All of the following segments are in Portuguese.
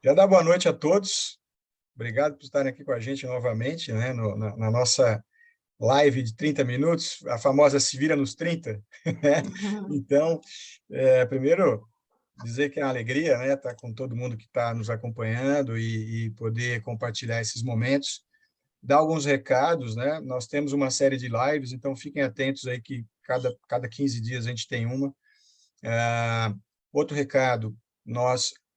Já dá boa noite a todos. Obrigado por estarem aqui com a gente novamente, né, na nossa live de 30 minutos, a famosa Se Vira nos 30. Né? Então, primeiro, dizer que é uma alegria, né, estar com todo mundo que está nos acompanhando e poder compartilhar esses momentos. Dar alguns recados, né? Nós temos uma série de lives, então fiquem atentos aí que cada 15 dias a gente tem uma. Outro recado,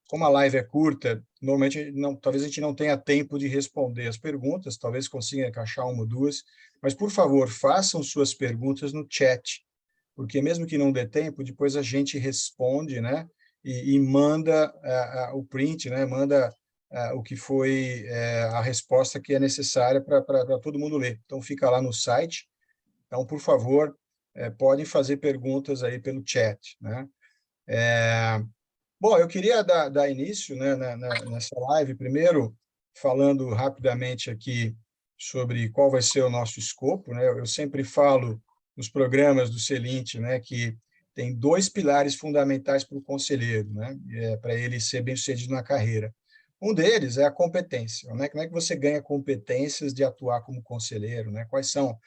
como a live é curta, normalmente talvez a gente não tenha tempo de responder as perguntas, talvez consiga encaixar uma ou duas, mas, por favor, façam suas perguntas no chat, porque mesmo que não dê tempo, depois a gente responde, né? E manda o print, né? Manda o que foi a resposta que é necessária para todo mundo ler. Então, fica lá no site. Então, por favor, podem fazer perguntas aí pelo chat, né? Bom, eu queria dar início, né, nessa live, primeiro falando rapidamente aqui sobre qual vai ser o nosso escopo, né? Eu sempre falo nos programas do Celint, né, que tem dois pilares fundamentais para o conselheiro, né, para ele ser bem-sucedido na carreira. Um deles é a competência, né? Como é que você ganha competências de atuar como conselheiro, né? Quais são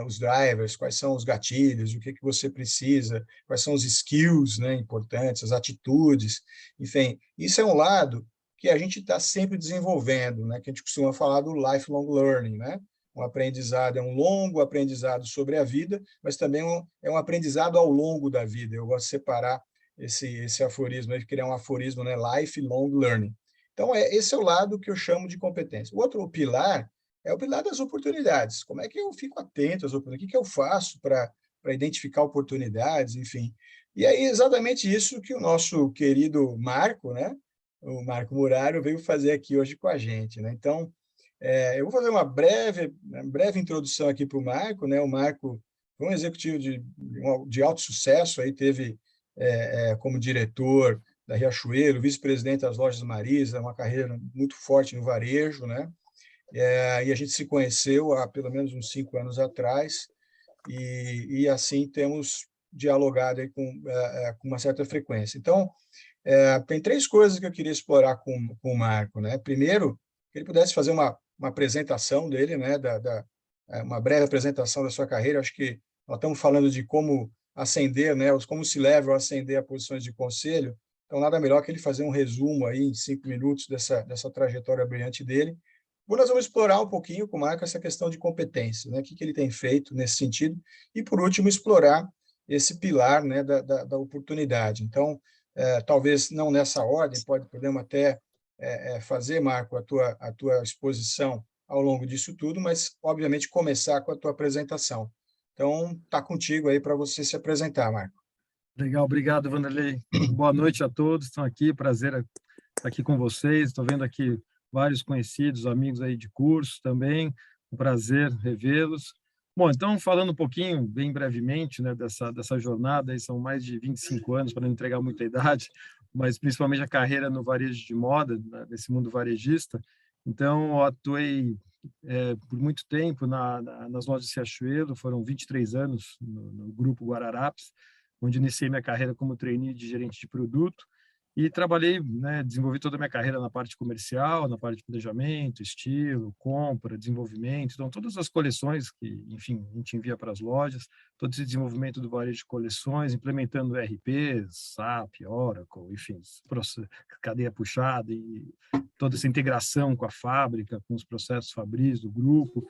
os drivers, quais são os gatilhos, o que você precisa, quais são os skills, né, importantes, as atitudes, enfim, isso é um lado que a gente está sempre desenvolvendo, né, que a gente costuma falar do lifelong learning, né? Um aprendizado é um longo aprendizado sobre a vida, mas também é um aprendizado ao longo da vida. Eu gosto de separar esse aforismo, de criar um aforismo, né, lifelong learning. Então, esse é o lado que eu chamo de competência. O outro pilar é o pilar das oportunidades. Como é que eu fico atento às oportunidades? O que eu faço para identificar oportunidades, enfim. E aí, exatamente isso que o nosso querido Marco, né, o Marco Muraro, veio fazer aqui hoje com a gente, né? Então, eu vou fazer uma breve introdução aqui para o Marco, né? O Marco foi um executivo de alto sucesso, aí teve como diretor da Riachuelo, vice-presidente das Lojas Marisa, uma carreira muito forte no varejo, né? E a gente se conheceu há pelo menos uns 5 anos atrás, e assim temos dialogado aí com uma certa frequência. Então, tem 3 coisas que eu queria explorar com o Marco, né? Primeiro, que ele pudesse fazer uma apresentação dele, né? Uma breve apresentação da sua carreira. Acho que nós estamos falando de como ascender, né? Como se leva a ascender a posições de conselho. Então, nada melhor que ele fazer um resumo aí em 5 minutos dessa trajetória brilhante dele. Nós vamos explorar um pouquinho com o Marco essa questão de competência, né? O que ele tem feito nesse sentido. E, por último, explorar esse pilar, né, da oportunidade. Então, talvez não nessa ordem, podemos até fazer, Marco, a tua exposição ao longo disso tudo, mas, obviamente, começar com a tua apresentação. Então, está contigo aí para você se apresentar, Marco. Legal, obrigado, Vanderlei. Boa noite a todos, estão aqui, prazer estar aqui com vocês. Estou vendo aqui vários conhecidos, amigos aí de curso também, um prazer revê-los. Bom, então, falando um pouquinho, bem brevemente, né, dessa jornada, aí são mais de 25 anos, para não entregar muita idade, mas principalmente a carreira no varejo de moda, né, nesse mundo varejista. Então, eu atuei por muito tempo nas lojas de Riachuelo, foram 23 anos no Grupo Guararapes, onde iniciei minha carreira como trainee de gerente de produto e trabalhei, né, desenvolvi toda a minha carreira na parte comercial, na parte de planejamento, estilo, compra, desenvolvimento, então todas as coleções que, enfim, a gente envia para as lojas, todo esse desenvolvimento do varejo de coleções, implementando ERPs, SAP, Oracle, enfim, cadeia puxada e toda essa integração com a fábrica, com os processos fabris do grupo.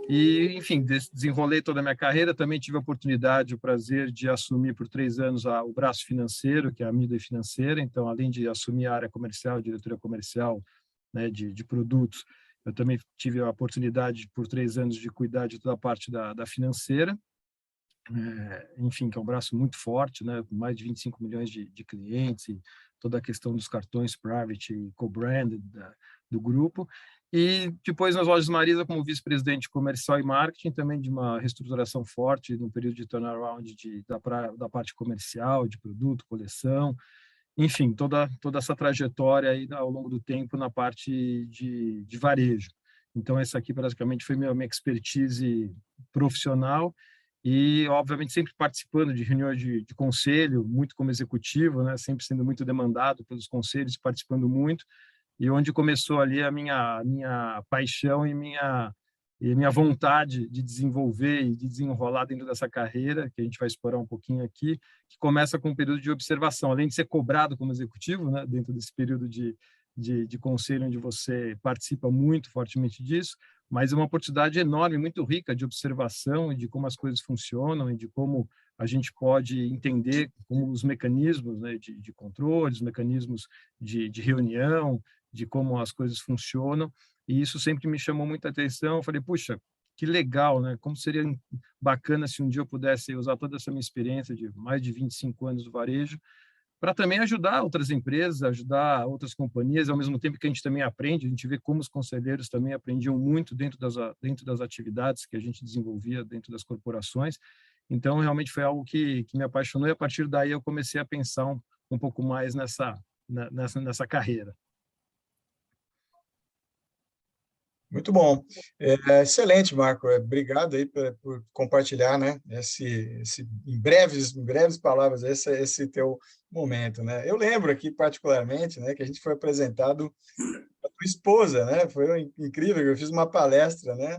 E, enfim, desenrolei toda a minha carreira. Também tive a oportunidade, o prazer de assumir por 3 anos o braço financeiro, que é a Midway Financeira. Então, além de assumir a área comercial, a diretoria comercial, né, de produtos, eu também tive a oportunidade, por 3 anos, de cuidar de toda a parte da financeira. Enfim, que é um braço muito forte, né, com mais de 25 milhões de clientes, e toda a questão dos cartões private e co-branded do grupo. E depois nas lojas Marisa, como vice-presidente comercial e marketing, também de uma reestruturação forte no período de turnaround da parte comercial, de produto, coleção, enfim, toda essa trajetória aí ao longo do tempo na parte de varejo. Então, essa aqui praticamente foi minha expertise profissional. e, obviamente, sempre participando de reuniões de conselho, muito como executivo, né? Sempre sendo muito demandado pelos conselhos, participando muito, e onde começou ali a minha paixão e minha vontade de desenvolver e de desenrolar dentro dessa carreira, que a gente vai explorar um pouquinho aqui, que começa com um período de observação, além de ser cobrado como executivo, né, dentro desse período de conselho, onde você participa muito fortemente disso, mas é uma oportunidade enorme, muito rica de observação e de como as coisas funcionam e de como a gente pode entender como os mecanismos, né, de controle, os mecanismos de reunião, de como as coisas funcionam, e isso sempre me chamou muita atenção. Eu falei, puxa, que legal, né? Como seria bacana se um dia eu pudesse usar toda essa minha experiência de mais de 25 anos do varejo para também ajudar outras empresas, ajudar outras companhias, ao mesmo tempo que a gente também aprende, a gente vê como os conselheiros também aprendiam muito dentro das atividades que a gente desenvolvia dentro das corporações. Então, realmente foi algo que me apaixonou, e a partir daí eu comecei a pensar um pouco mais nessa carreira. Muito bom. Excelente, Marco. Obrigado aí por compartilhar, né, em breves palavras, esse teu momento, né? Eu lembro aqui particularmente, né, que a gente foi apresentado a tua esposa, né? Foi incrível. Eu fiz uma palestra, Foi.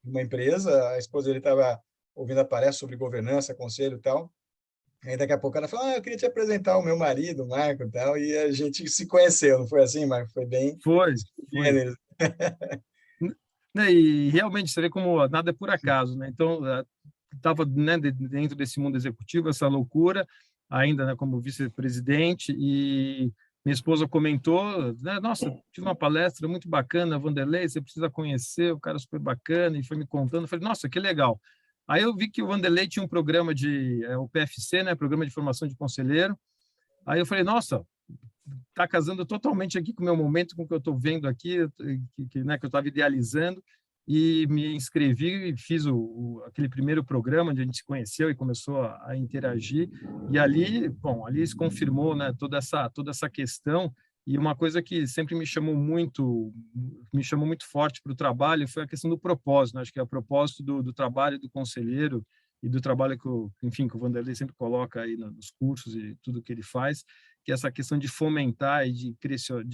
numa empresa. A esposa dele estava ouvindo a palestra sobre governança, conselho e tal. Aí daqui a pouco ela falou: eu queria te apresentar o meu marido, o Marco, e tal. E a gente se conheceu, não foi assim, Marco? Foi bem Foi. gênero. Né, e realmente você vê como nada é por acaso, né? Então, estava, né, dentro desse mundo executivo, essa loucura, ainda, né, como vice-presidente, e minha esposa comentou, né, nossa, tive uma palestra muito bacana, Vanderlei, você precisa conhecer, o cara super bacana, e foi me contando. Eu falei, nossa, que legal. Aí eu vi que o Vanderlei tinha um programa o PFC, né, Programa de Formação de Conselheiro. Aí eu falei, nossa, está casando totalmente aqui com o meu momento, com o que eu estou vendo aqui, né, que eu estava idealizando, e me inscrevi e fiz aquele primeiro programa onde a gente se conheceu e começou a interagir, e ali, bom, ali se confirmou, né, toda essa questão. E uma coisa que sempre me chamou muito forte para o trabalho foi a questão do propósito, né? Acho que é o propósito do trabalho do conselheiro e do trabalho enfim, que o Vanderlei sempre coloca aí nos cursos e tudo que ele faz, que é essa questão de fomentar e de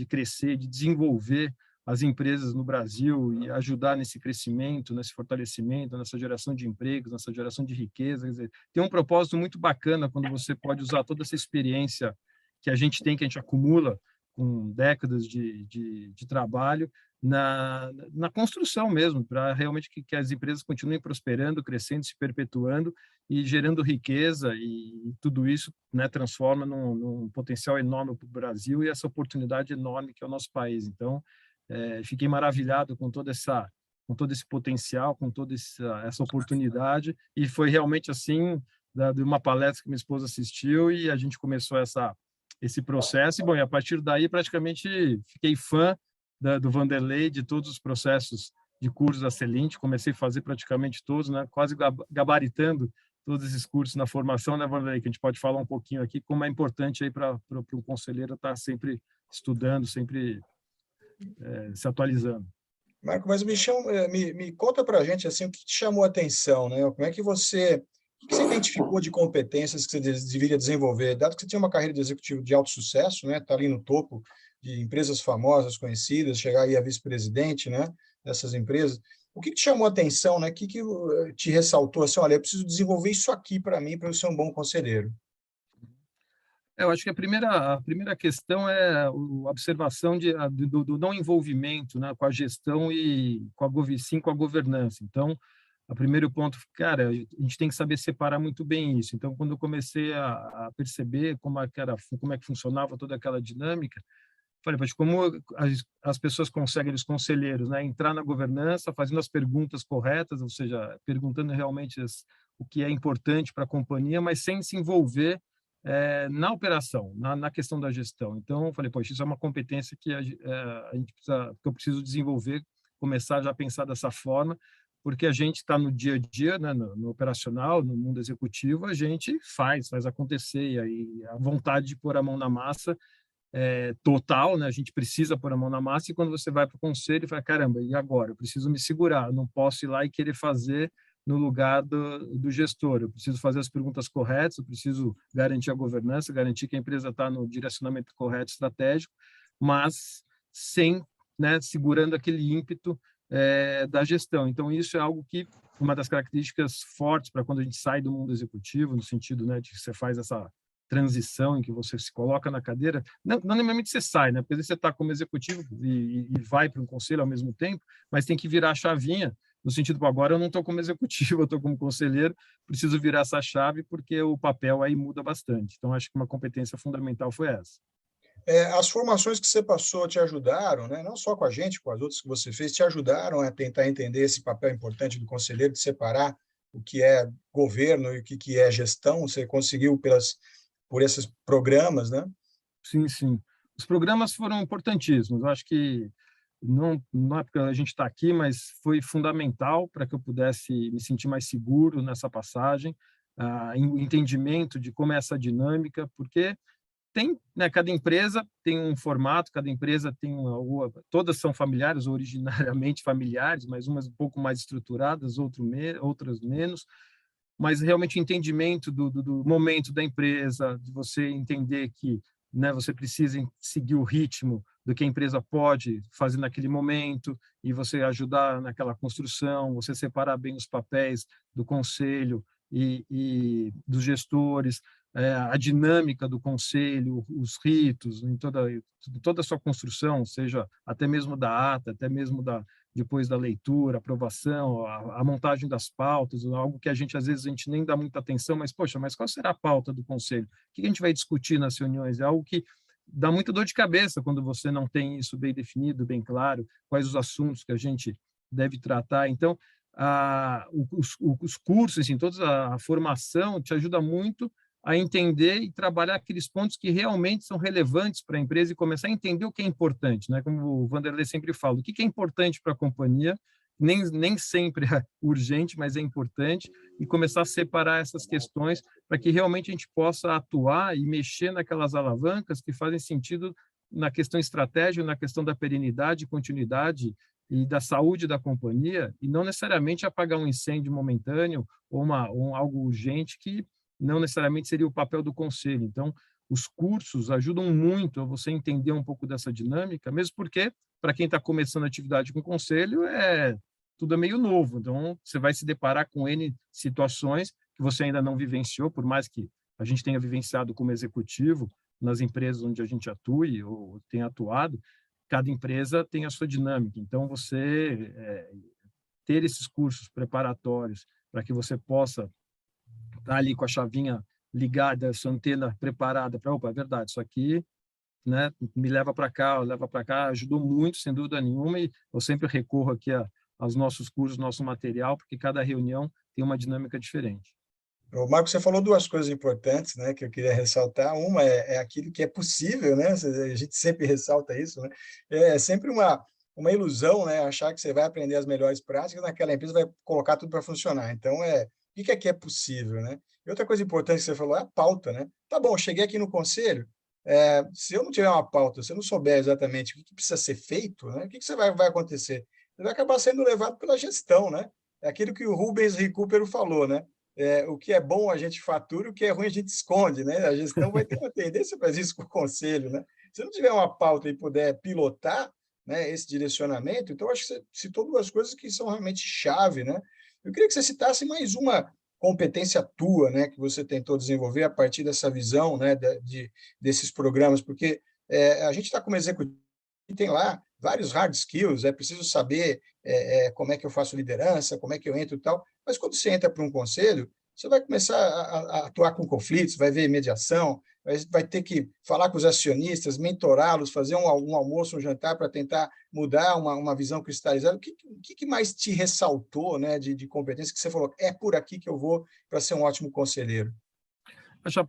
crescer, de desenvolver as empresas no Brasil e ajudar nesse crescimento, nesse fortalecimento, nessa geração de empregos, nessa geração de riqueza. Quer dizer, tem um propósito muito bacana quando você pode usar toda essa experiência que a gente tem, que a gente acumula com décadas de trabalho, na construção mesmo, para realmente que as empresas continuem prosperando, crescendo, se perpetuando e gerando riqueza, e tudo isso, né, transforma num potencial enorme para o Brasil e essa oportunidade enorme que é o nosso país. Então, fiquei maravilhado com todo esse potencial, com toda essa oportunidade, e foi realmente assim, de uma palestra que minha esposa assistiu, e a gente começou esse processo, e, bom, e a partir daí praticamente fiquei fã do Vanderlei, de todos os processos de cursos da Celente, comecei a fazer praticamente todos, né, quase gabaritando todos esses cursos na formação, né, Vanderlei, que a gente pode falar um pouquinho aqui, como é importante aí para um conselheiro estar sempre estudando, sempre se atualizando. Marco, mas me conta para a gente assim, o que te chamou a atenção, né? Como é que o que você identificou de competências que você deveria desenvolver, dado que você tinha uma carreira de executivo de alto sucesso, né? Está ali no topo de empresas famosas, conhecidas, chegar aí a vice-presidente, né? Dessas empresas. O que te chamou a atenção, né? O que te ressaltou assim, olha, eu preciso desenvolver isso aqui para mim, para eu ser um bom conselheiro? Eu acho que a primeira questão é a observação do não envolvimento, né, com a gestão e com a governança. Então, o primeiro ponto, cara, a gente tem que saber separar muito bem isso. Então, quando eu comecei a perceber como é que funcionava toda aquela dinâmica, falei, poxa, como as pessoas conseguem, os conselheiros, né, entrar na governança, fazendo as perguntas corretas, ou seja, perguntando realmente o que é importante para a companhia, mas sem se envolver na operação, na questão da gestão. Então, eu falei, poxa, isso é uma competência que a gente precisa, que eu preciso desenvolver, começar já a pensar dessa forma, porque a gente está no dia a dia, né, no operacional, no mundo executivo, a gente faz acontecer, e aí a vontade de pôr a mão na massa total, né? A gente precisa pôr a mão na massa, e quando você vai para o conselho e fala, caramba, e agora? Eu preciso me segurar, eu não posso ir lá e querer fazer no lugar do gestor. Eu preciso fazer as perguntas corretas, eu preciso garantir a governança, garantir que a empresa está no direcionamento correto estratégico, mas sem, né, segurando aquele ímpeto da gestão. Então, isso é algo que, uma das características fortes para quando a gente sai do mundo executivo, no sentido, né, de que você faz essa transição em que você se coloca na cadeira, não necessariamente você sai, né? Porque às vezes você está como executivo e vai para um conselho ao mesmo tempo, mas tem que virar a chavinha, no sentido, agora eu não estou como executivo, eu estou como conselheiro, preciso virar essa chave porque o papel aí muda bastante. Então, acho que uma competência fundamental foi essa. As formações que você passou te ajudaram, né? Não só com a gente, com as outras que você fez, te ajudaram a tentar entender esse papel importante do conselheiro, de separar o que é governo e o que é gestão. Você conseguiu por esses programas, né? Sim, sim. Os programas foram importantíssimos. Eu acho que não é porque a gente está aqui, mas foi fundamental para que eu pudesse me sentir mais seguro nessa passagem, o entendimento de como é essa dinâmica, porque tem, né, cada empresa tem um formato, cada empresa tem todas são familiares, ou originariamente familiares, mas umas um pouco mais estruturadas, outras menos, mas realmente o entendimento do momento da empresa, de você entender que, né, você precisa seguir o ritmo do que a empresa pode fazer naquele momento e você ajudar naquela construção, você separar bem os papéis do conselho e dos gestores, a dinâmica do conselho, os ritos, em toda a sua construção, seja até mesmo da ata, até mesmo depois da leitura, aprovação, a montagem das pautas, algo que a gente nem dá muita atenção, mas, poxa, mas qual será a pauta do conselho? O que a gente vai discutir nas reuniões? É algo que dá muita dor de cabeça quando você não tem isso bem definido, bem claro, quais os assuntos que a gente deve tratar. Então, os cursos, assim, toda a formação te ajuda muito a entender e trabalhar aqueles pontos que realmente são relevantes para a empresa e começar a entender o que é importante, né? Como o Vanderlei sempre fala, o que é importante para a companhia, nem sempre é urgente, mas é importante, e começar a separar essas questões para que realmente a gente possa atuar e mexer naquelas alavancas que fazem sentido na questão estratégica, na questão da perenidade, continuidade e da saúde da companhia, e não necessariamente apagar um incêndio momentâneo ou algo urgente que não necessariamente seria o papel do conselho. Então, os cursos ajudam muito a você entender um pouco dessa dinâmica, mesmo porque, para quem está começando a atividade com conselho, tudo é meio novo. Então, você vai se deparar com N situações que você ainda não vivenciou, por mais que a gente tenha vivenciado como executivo nas empresas onde a gente atue ou tenha atuado, cada empresa tem a sua dinâmica. Então, você ter esses cursos preparatórios para que você possa estar ali com a chavinha ligada, a sua antena preparada para, opa, é verdade, isso aqui, né, me leva para cá, ajudou muito, sem dúvida nenhuma, e eu sempre recorro aqui aos nossos cursos, nosso material, porque cada reunião tem uma dinâmica diferente. O Marco, você falou duas coisas importantes, né, que eu queria ressaltar. Uma é aquilo que é possível, né? A gente sempre ressalta isso, né? É sempre uma ilusão, né, achar que você vai aprender as melhores práticas naquela empresa, vai colocar tudo para funcionar. Então, o que é possível, né? E outra coisa importante que você falou é a pauta, né? Tá bom, cheguei aqui no conselho, se eu não tiver uma pauta, se eu não souber exatamente o que precisa ser feito, né, o que você vai acontecer? Você vai acabar sendo levado pela gestão, né? É aquilo que o Rubens Recupero falou, né? O que é bom a gente fatura, o que é ruim a gente esconde, né? A gestão vai ter uma tendência para isso com o conselho, né? Se não tiver uma pauta e puder pilotar, né, esse direcionamento, então acho que você citou duas coisas que são realmente chave, né? Eu queria que você citasse mais uma competência tua, né, que você tentou desenvolver a partir dessa visão, né, desses programas, porque a gente está como executivo e tem lá vários hard skills, é preciso saber como é que eu faço liderança, como é que eu entro e tal, mas quando você entra para um conselho, você vai começar a atuar com conflitos, vai ver mediação, vai ter que falar com os acionistas, mentorá-los, fazer um almoço, um jantar para tentar mudar uma visão cristalizada. O que mais te ressaltou, né, de competência que você falou, é por aqui que eu vou para ser um ótimo conselheiro? Acho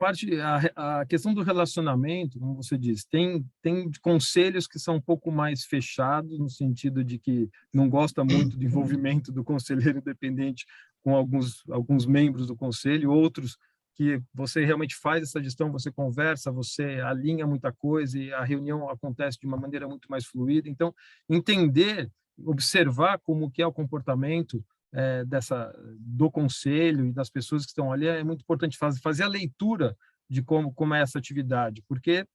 a questão do relacionamento, como você disse, tem conselhos que são um pouco mais fechados, no sentido de que não gosta muito do envolvimento do conselheiro independente com alguns membros do conselho, outros que você realmente faz essa gestão, você conversa, você alinha muita coisa e a reunião acontece de uma maneira muito mais fluida. Então, entender, observar como que é o comportamento do conselho e das pessoas que estão ali, é muito importante fazer a leitura de como é essa atividade, porque,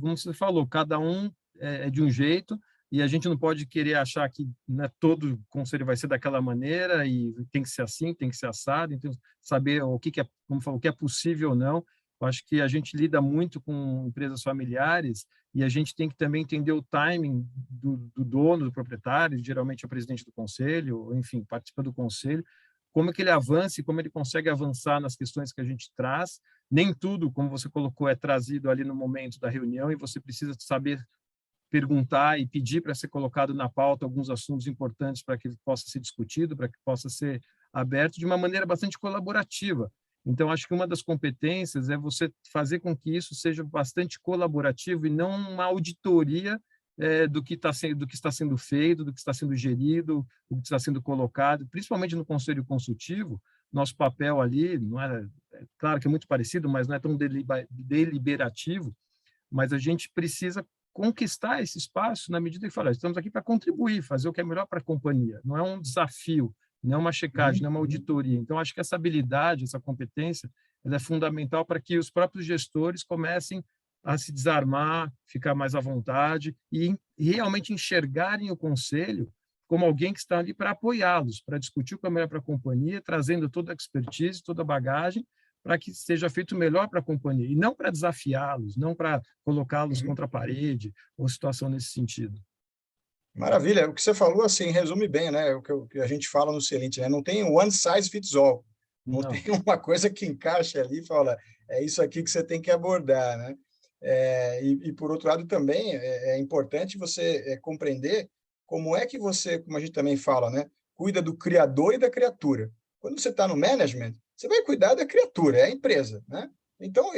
como você falou, cada um é de um jeito, e a gente não pode querer achar que, né, todo conselho vai ser daquela maneira e tem que ser assim, tem que ser assado, então saber o que é, como falou, o que é possível ou não. Eu acho que a gente lida muito com empresas familiares e a gente tem que também entender o timing do dono, do proprietário, geralmente é o presidente do conselho, ou, enfim, participa do conselho, como é que ele avança e como ele consegue avançar nas questões que a gente traz. Nem tudo, como você colocou, é trazido ali no momento da reunião e você precisa saber perguntar e pedir para ser colocado na pauta alguns assuntos importantes para que ele possa ser discutido, para que possa ser aberto de uma maneira bastante colaborativa. Então, acho que uma das competências é você fazer com que isso seja bastante colaborativo e não uma auditoria do que está sendo feito, do que está sendo gerido, do que está sendo colocado, principalmente no conselho consultivo. Nosso papel ali não é claro que é muito parecido, mas não é tão deliberativo, mas a gente precisa conquistar esse espaço na medida que fala, estamos aqui para contribuir, fazer o que é melhor para a companhia. Não é um desafio, não é uma checagem, não é uma auditoria. Então, acho que essa habilidade, essa competência, ela é fundamental para que os próprios gestores comecem a se desarmar, ficar mais à vontade e realmente enxergarem o conselho como alguém que está ali para apoiá-los, para discutir o que é melhor para a companhia, trazendo toda a expertise, toda a bagagem, para que seja feito melhor para a companhia, e não para desafiá-los, não para colocá-los contra a parede, ou situação nesse sentido. Maravilha. O que você falou, assim, resume bem, né? O que a gente fala no Celente, né? Não tem one size fits all. Não Não. tem uma coisa que encaixa ali e fala, é isso aqui que você tem que abordar, né? Por outro lado, também é importante você compreender como é que você, como a gente também fala, né? Cuida do criador e da criatura. Quando você está no management, você vai cuidar da criatura, é a empresa, né? Então,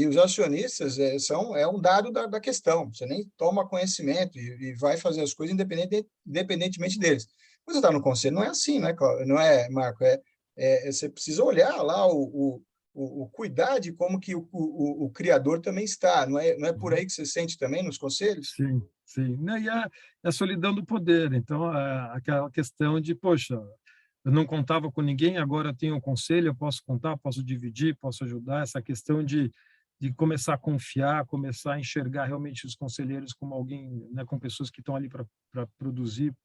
os acionistas é um dado da questão. Você nem toma conhecimento e vai fazer as coisas independentemente deles. Quando você está no conselho, não é assim, né, não é, Marco? Você precisa olhar lá o cuidar de como que o criador também está. Não é por aí que você sente também nos conselhos? Sim, sim. Né, e a solidão do poder. Então, aquela questão de, poxa, eu não contava com ninguém, agora tenho um conselho, eu posso contar, posso dividir, posso ajudar. Essa questão de começar a confiar, começar a enxergar realmente os conselheiros como alguém, né, com pessoas que estão ali para produzir,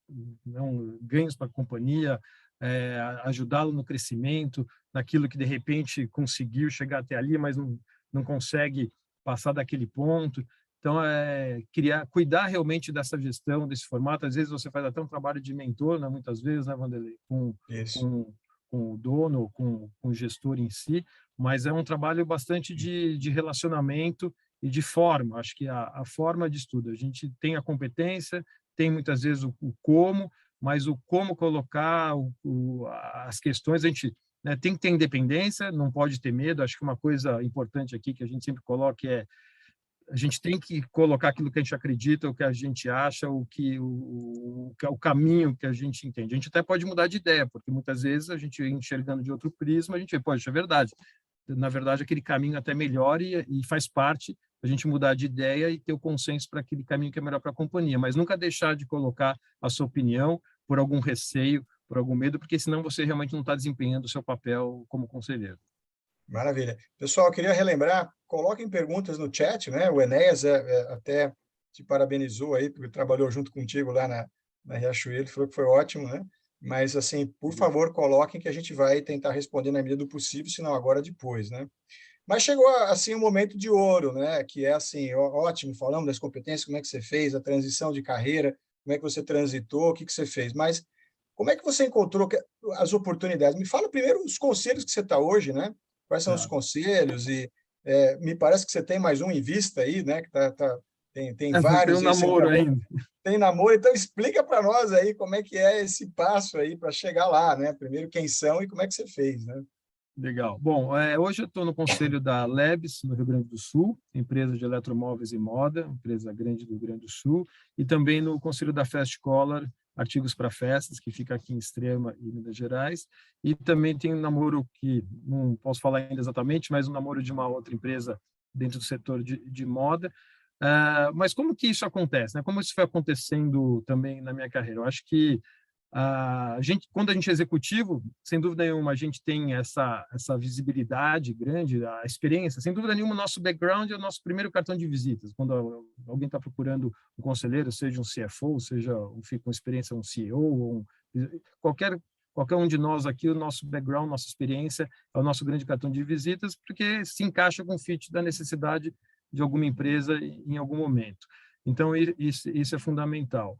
não, ganhos para a companhia, ajudá-lo no crescimento, naquilo que de repente conseguiu chegar até ali, mas não consegue passar daquele ponto. Então, cuidar realmente dessa gestão, desse formato. Às vezes você faz até um trabalho de mentor, né, muitas vezes, né, Vanderlei, Isso. com o dono, com o gestor em si, mas é um trabalho bastante de relacionamento e de forma. Acho que a forma de estudo, a gente tem a competência, tem muitas vezes o como, mas o como colocar as questões, a gente, né, tem que ter independência, não pode ter medo. Acho que uma coisa importante aqui que a gente sempre coloca é a gente tem que colocar aquilo que a gente acredita, o que a gente acha, o caminho que a gente entende. A gente até pode mudar de ideia, porque muitas vezes a gente enxergando de outro prisma, a gente vê, pô, isso é verdade. Na verdade, aquele caminho até melhor e faz parte a gente mudar de ideia e ter o consenso para aquele caminho que é melhor para a companhia, mas nunca deixar de colocar a sua opinião por algum receio, por algum medo, porque senão você realmente não está desempenhando o seu papel como conselheiro. Maravilha. Pessoal, eu queria relembrar, coloquem perguntas no chat, né? O Enéas até te parabenizou aí, porque trabalhou junto contigo lá na Riachuelo, falou que foi ótimo, né? Mas, assim, por favor, coloquem que a gente vai tentar responder na medida do possível, senão agora depois, né? Mas chegou, assim, um momento de ouro, né? Que é, assim, ótimo, falamos das competências, como é que você fez, a transição de carreira, como é que você transitou, o que você fez, mas como é que você encontrou as oportunidades? Me fala primeiro os conselhos que você está hoje, né? Quais são os Tá. conselhos? Me parece que você tem mais um em vista aí, né? Que tem Tem um vários aí, você namoro acabou, ainda. tem namoro, então explica para nós aí como é que é esse passo aí para chegar lá, né? Primeiro quem são e como é que você fez, né? Legal. Bom, hoje eu estou no conselho da Lebes, no Rio Grande do Sul, empresa de eletromóveis e moda, empresa grande do Rio Grande do Sul, e também no conselho da Fast Color, Artigos para Festas, que fica aqui em Extrema e Minas Gerais, e também tem um namoro que não posso falar ainda exatamente, mas um namoro de uma outra empresa dentro do setor de moda. Mas como que isso acontece, né? Como isso foi acontecendo também na minha carreira? Eu acho que Quando a gente é executivo, sem dúvida nenhuma, a gente tem essa visibilidade grande, a experiência. Sem dúvida nenhuma, o nosso background é o nosso primeiro cartão de visitas. Quando alguém está procurando um conselheiro, seja um CFO, seja com experiência um CEO, ou qualquer um de nós aqui, o nosso background, nossa experiência é o nosso grande cartão de visitas, porque se encaixa com o fit da necessidade de alguma empresa em algum momento. Então, isso é fundamental.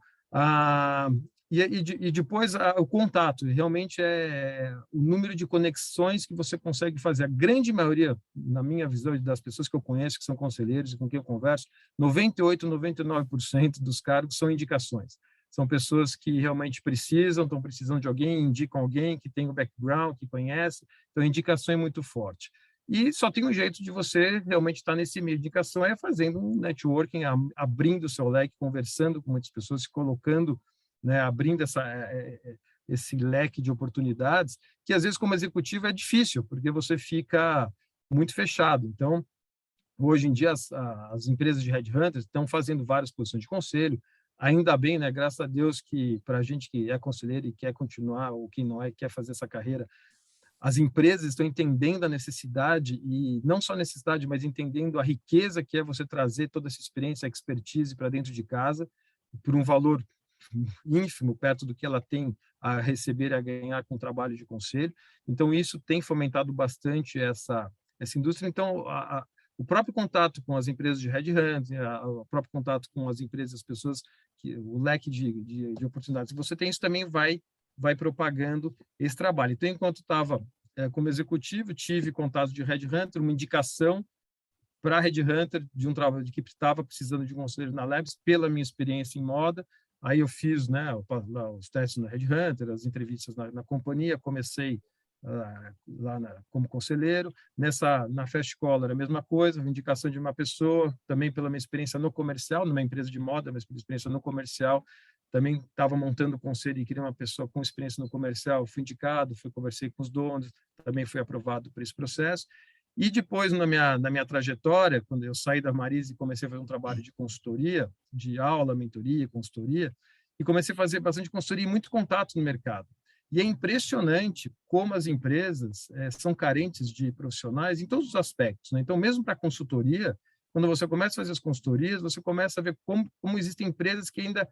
E depois o contato, realmente é o número de conexões que você consegue fazer. A grande maioria, na minha visão, das pessoas que eu conheço, que são conselheiros e com quem eu converso, 98%, 99% dos cargos são indicações. São pessoas que realmente estão precisando de alguém, indicam alguém que tem o background, que conhece. Então, a indicação é muito forte. E só tem um jeito de você realmente estar nesse meio. Indicação é fazendo um networking, abrindo o seu leque, conversando com muitas pessoas, se colocando, né, abrindo esse leque de oportunidades, que às vezes como executivo é difícil, porque você fica muito fechado. Então, hoje em dia, as empresas de headhunters estão fazendo várias posições de conselho, ainda bem, né, graças a Deus, que para a gente que é conselheiro e quer continuar, ou quem não é, quer fazer essa carreira, as empresas estão entendendo a necessidade, e não só a necessidade, mas entendendo a riqueza que é você trazer toda essa experiência, expertise para dentro de casa, por um valor ínfimo, perto do que ela tem a receber e a ganhar com o trabalho de conselho. Então, isso tem fomentado bastante essa indústria. Então, o próprio contato com as empresas de headhunting, o próprio contato com as empresas, as pessoas, o leque de oportunidades que você tem, isso também vai propagando esse trabalho. Então, enquanto estava como executivo, tive contato de headhunter, uma indicação para headhunter de um trabalho de que estava precisando de um conselheiro na Labs, pela minha experiência em moda. Aí eu fiz, né, os testes no headhunter, as entrevistas na companhia, comecei como conselheiro. Na Fast Color, a mesma coisa, indicação de uma pessoa, também pela minha experiência no comercial, numa empresa de moda, mas pela experiência no comercial, também estava montando o conselho e queria uma pessoa com experiência no comercial, fui indicado, conversei com os donos, também fui aprovado por esse processo. E depois, na minha trajetória, quando eu saí da Marisa e comecei a fazer um trabalho de consultoria, de aula, mentoria, consultoria, e comecei a fazer bastante consultoria e muito contato no mercado. E é impressionante como as empresas são carentes de profissionais em todos os aspectos, né? Então, mesmo para consultoria, quando você começa a fazer as consultorias, você começa a ver como existem empresas que ainda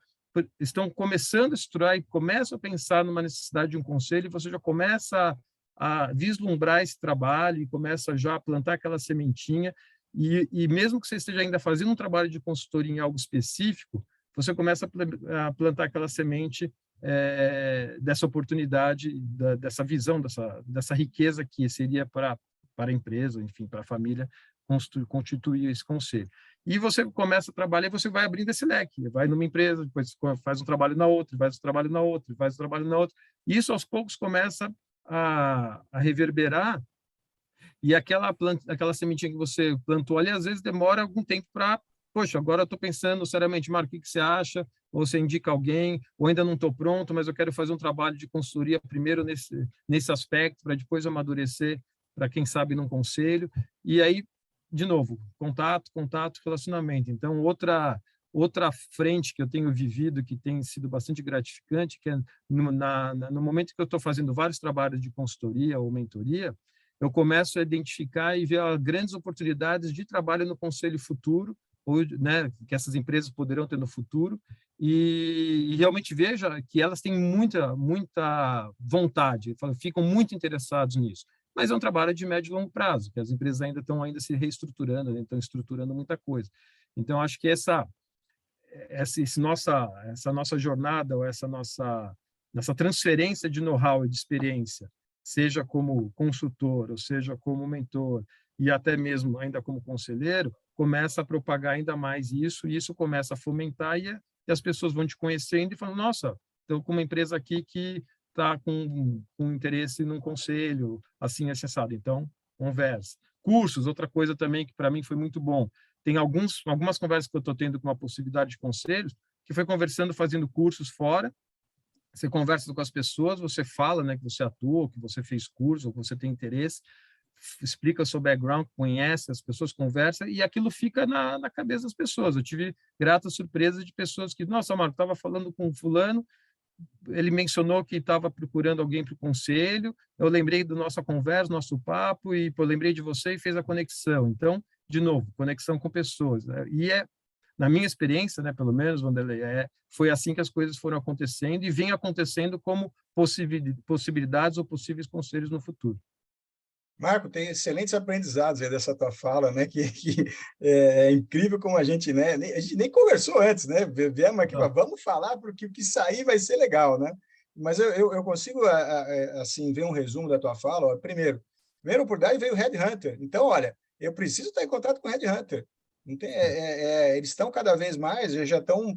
estão começando a estruturar e começam a pensar numa necessidade de um conselho, e você já começa a vislumbrar esse trabalho e começa já a plantar aquela sementinha, e mesmo que você esteja ainda fazendo um trabalho de consultoria em algo específico, você começa a plantar aquela semente dessa oportunidade, dessa visão, dessa riqueza que seria para a empresa, enfim, para a família, constituir esse conselho. E você começa a trabalhar e você vai abrindo esse leque, vai numa empresa, depois faz um trabalho na outra, faz um trabalho na outra, faz um trabalho na outra, e isso aos poucos começa a reverberar, e aquela sementinha que você plantou ali, às vezes demora algum tempo para, poxa, agora eu estou pensando seriamente, Marco, o que você acha? Ou você indica alguém, ou ainda não estou pronto, mas eu quero fazer um trabalho de consultoria primeiro nesse aspecto, para depois amadurecer, para quem sabe num conselho, e aí, de novo, contato, relacionamento. Então, outra frente que eu tenho vivido, que tem sido bastante gratificante, que é no momento que eu estou fazendo vários trabalhos de consultoria ou mentoria, eu começo a identificar e ver grandes oportunidades de trabalho no conselho futuro, ou, né, que essas empresas poderão ter no futuro, e realmente veja que elas têm muita vontade, ficam muito interessados nisso. Mas é um trabalho de médio e longo prazo, que as empresas ainda estão se reestruturando, né, estão estruturando muita coisa. Então, acho que essa nossa jornada, ou essa transferência de know-how e de experiência, seja como consultor, ou seja como mentor, e até mesmo ainda como conselheiro, começa a propagar ainda mais isso, e isso começa a fomentar, e as pessoas vão te conhecendo e falam, nossa, estou com uma empresa aqui que está com interesse num conselho, assim, acessado. Então, conversa. Cursos, outra coisa também que para mim foi muito bom. Tem algumas conversas que eu estou tendo com uma possibilidade de conselhos, que foi conversando, fazendo cursos fora. Você conversa com as pessoas, você fala, né, que você atua, que você fez curso, ou que você tem interesse, explica o seu background, conhece, as pessoas conversam, e aquilo fica na cabeça das pessoas. Eu tive grata surpresa de pessoas que, nossa, Marco, estava falando com fulano, ele mencionou que estava procurando alguém para o conselho, eu lembrei da nossa conversa, nosso papo, e pô, lembrei de você e fez a conexão. Então, de novo, conexão com pessoas, né? E na minha experiência, né, pelo menos, Wanderlei, foi assim que as coisas foram acontecendo e vem acontecendo como possibilidades ou possíveis conselhos no futuro. Marco, tem excelentes aprendizados aí dessa tua fala, né? Que é incrível como a gente, né? A gente nem conversou antes, né? Viemos aqui, Não. vamos falar porque o que sair vai ser legal, né? Mas eu consigo assim ver um resumo da tua fala. Ó. Primeira oportunidade veio o Red Hunter. Então, olha, eu preciso estar em contato com o Red Hunter. Não tem, eles estão cada vez mais, já estão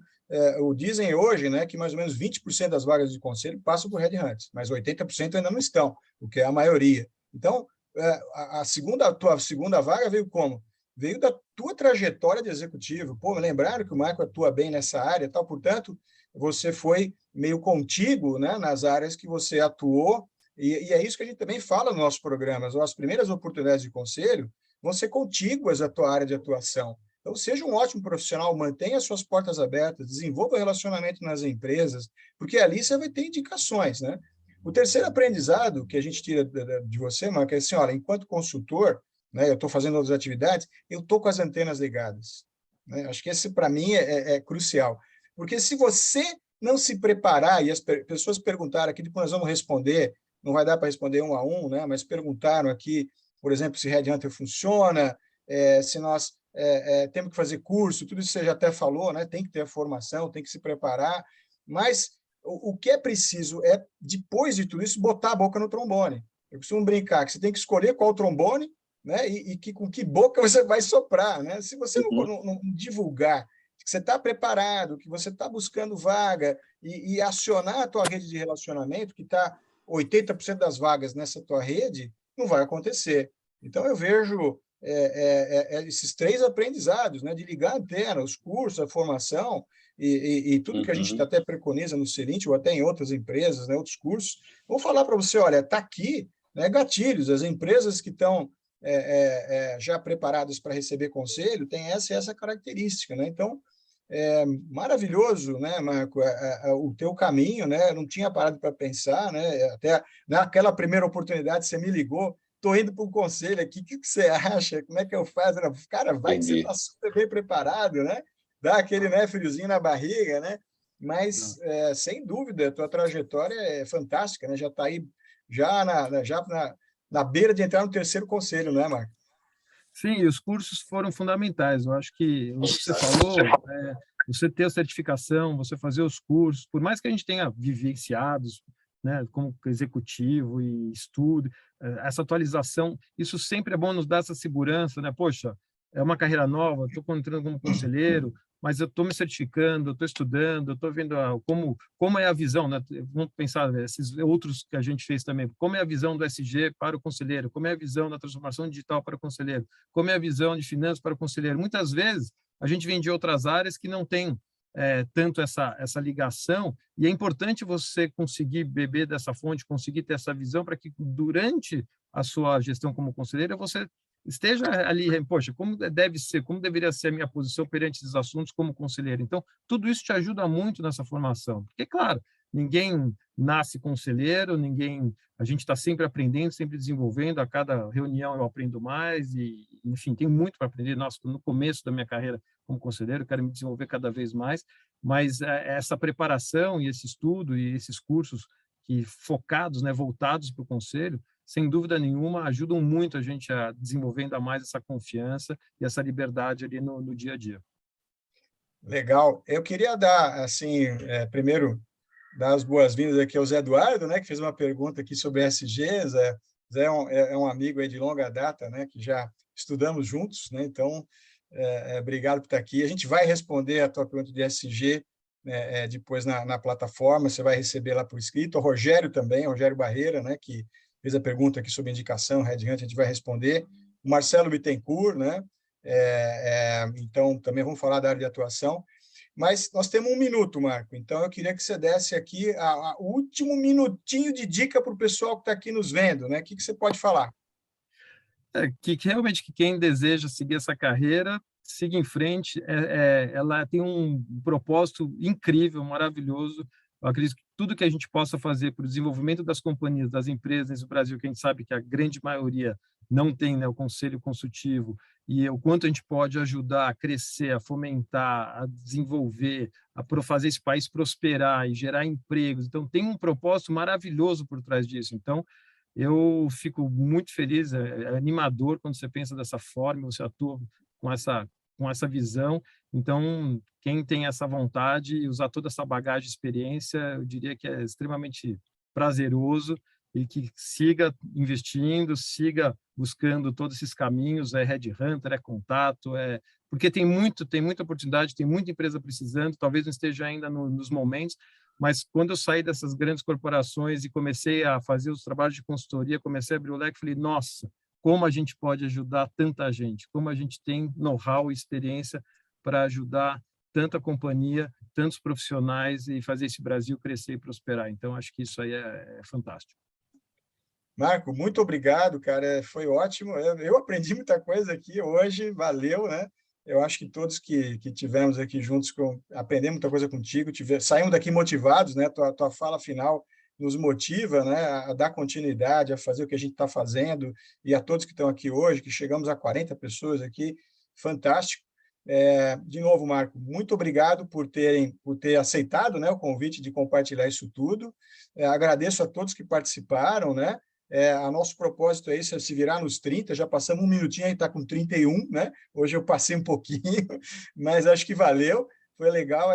dizem hoje, né, que mais ou menos 20% das vagas de conselho passam por Red Hunters, mas 80% ainda não estão, o que é a maioria. Então, a tua segunda vaga veio como? Veio da tua trajetória de executivo. Pô, me lembraram que o Marco atua bem nessa área, tal. Portanto, você foi meio contigo, né, nas áreas que você atuou, e é isso que a gente também fala nos nossos programas. As primeiras oportunidades de conselho vão ser contíguas à tua área de atuação. Então, seja um ótimo profissional, mantenha as suas portas abertas, desenvolva relacionamento nas empresas, porque ali você vai ter indicações, né? O terceiro aprendizado que a gente tira de você, Marco, é assim, olha, enquanto consultor, né, eu estou fazendo outras atividades, eu estou com as antenas ligadas. Né? Acho que esse, para mim, é crucial. Porque se você não se preparar, e as pessoas perguntaram aqui, depois nós vamos responder, não vai dar para responder um a um, né, mas perguntaram aqui, por exemplo, se Red Hunter funciona, se nós temos que fazer curso, tudo isso você já até falou, né, tem que ter a formação, tem que se preparar, mas o que é preciso é, depois de tudo isso, botar a boca no trombone. Eu costumo brincar que você tem que escolher qual trombone, né, com que boca você vai soprar. Né? Se você não divulgar que você está preparado, que você está buscando vaga e acionar a tua rede de relacionamento, que está 80% das vagas nessa tua rede, não vai acontecer. Então, eu vejo esses três aprendizados, né, de ligar a antena, os cursos, a formação, e tudo que a gente até preconiza no Celint, ou até em outras empresas, né, outros cursos, vou falar para você, olha, está aqui, né, gatilhos, as empresas que estão já preparadas para receber conselho têm essa e essa característica. Né? Então, maravilhoso, né, Marco, o teu caminho, né, eu não tinha parado para pensar, né, até naquela primeira oportunidade você me ligou, estou indo para um conselho aqui, o que você acha, como é que eu faço? Cara, vai que você está super bem preparado, né, dá aquele, né, friozinho na barriga, né, mas, sem dúvida, a tua trajetória é fantástica, né, já está aí, na beira de entrar no terceiro conselho, né, Marco? Sim, e os cursos foram fundamentais. Eu acho que o que você falou, você ter a certificação, você fazer os cursos, por mais que a gente tenha vivenciados, né, como executivo e estudo, essa atualização, isso sempre é bom nos dar essa segurança, né? Poxa, é uma carreira nova, estou entrando como conselheiro, mas eu estou me certificando, eu estou estudando, eu estou vendo como é a visão, né? Vamos pensar, né, esses outros que a gente fez também, como é a visão do SG para o conselheiro, como é a visão da transformação digital para o conselheiro, como é a visão de finanças para o conselheiro. Muitas vezes, a gente vem de outras áreas que não tem tanto essa ligação, e é importante você conseguir beber dessa fonte, conseguir ter essa visão para que durante a sua gestão como conselheiro você esteja ali, poxa, como deve ser, como deveria ser a minha posição perante esses assuntos como conselheiro. Então, tudo isso te ajuda muito nessa formação, porque, claro, ninguém nasce conselheiro, a gente está sempre aprendendo, sempre desenvolvendo, a cada reunião eu aprendo mais e, enfim, tenho muito para aprender. Nossa, estou no começo da minha carreira como conselheiro, quero me desenvolver cada vez mais, mas essa preparação e esse estudo e esses cursos que focados, né, voltados para o conselho, sem dúvida nenhuma, ajudam muito a gente a desenvolver ainda mais essa confiança e essa liberdade ali no dia a dia. Legal. Eu queria dar, assim, primeiro, dar as boas-vindas aqui ao Zé Eduardo, né, que fez uma pergunta aqui sobre SG. Zé é um amigo aí de longa data, né, que já estudamos juntos, né, então, obrigado por estar aqui. A gente vai responder a tua pergunta de SG depois na plataforma, você vai receber lá por escrito. O Rogério também, Rogério Barreira, né, que fez a pergunta aqui sobre indicação, Red Hunt, a gente vai responder. O Marcelo Bittencourt, né, então também vamos falar da área de atuação. Mas nós temos um minuto, Marco, então eu queria que você desse aqui o último minutinho de dica para o pessoal que está aqui nos vendo, né? O que você pode falar? Que realmente que quem deseja seguir essa carreira, siga em frente, ela tem um propósito incrível, maravilhoso. Eu acredito que tudo que a gente possa fazer para o desenvolvimento das companhias, das empresas no Brasil, que a gente sabe que a grande maioria não tem, né, o conselho consultivo, e o quanto a gente pode ajudar a crescer, a fomentar, a desenvolver, a fazer esse país prosperar e gerar empregos. Então, tem um propósito maravilhoso por trás disso. Então, eu fico muito feliz, é animador quando você pensa dessa forma, você atua com essa visão. Então, quem tem essa vontade e usar toda essa bagagem de experiência, eu diria que é extremamente prazeroso e que siga investindo, siga buscando todos esses caminhos, é headhunter, é contato, porque tem muita oportunidade, tem muita empresa precisando, talvez não esteja ainda nos momentos, mas quando eu saí dessas grandes corporações e comecei a fazer os trabalhos de consultoria, comecei a abrir o leque, falei, nossa, como a gente pode ajudar tanta gente, como a gente tem know-how e experiência para ajudar tanta companhia, tantos profissionais e fazer esse Brasil crescer e prosperar. Então, acho que isso aí é fantástico. Marco, muito obrigado, cara. Foi ótimo. Eu aprendi muita coisa aqui hoje, valeu, né? Eu acho que todos que tivemos aqui juntos aprendemos muita coisa contigo, saímos daqui motivados, né? Tua fala final nos motiva, né? A dar continuidade, a fazer o que a gente está fazendo, e a todos que estão aqui hoje, que chegamos a 40 pessoas aqui, fantástico. De novo, Marco, muito obrigado por ter aceitado, né, o convite de compartilhar isso tudo. Agradeço a todos que participaram, né? A nosso propósito é esse, é se virar nos 30, já passamos um minutinho, aí está com 31, né? Hoje eu passei um pouquinho, mas acho que valeu, foi legal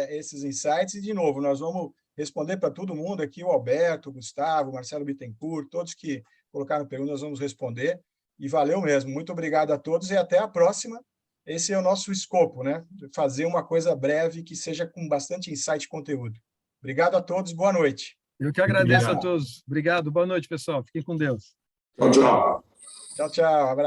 esses insights, e, de novo, nós vamos responder para todo mundo aqui, o Alberto, o Gustavo, o Marcelo Bittencourt, todos que colocaram perguntas, nós vamos responder, e valeu mesmo. Muito obrigado a todos e até a próxima. Esse é o nosso escopo, né? Fazer uma coisa breve que seja com bastante insight e conteúdo. Obrigado a todos, boa noite. Eu que agradeço a todos. Obrigado, boa noite, pessoal. Fiquem com Deus. Tchau, tchau. Tchau, tchau. Abraço.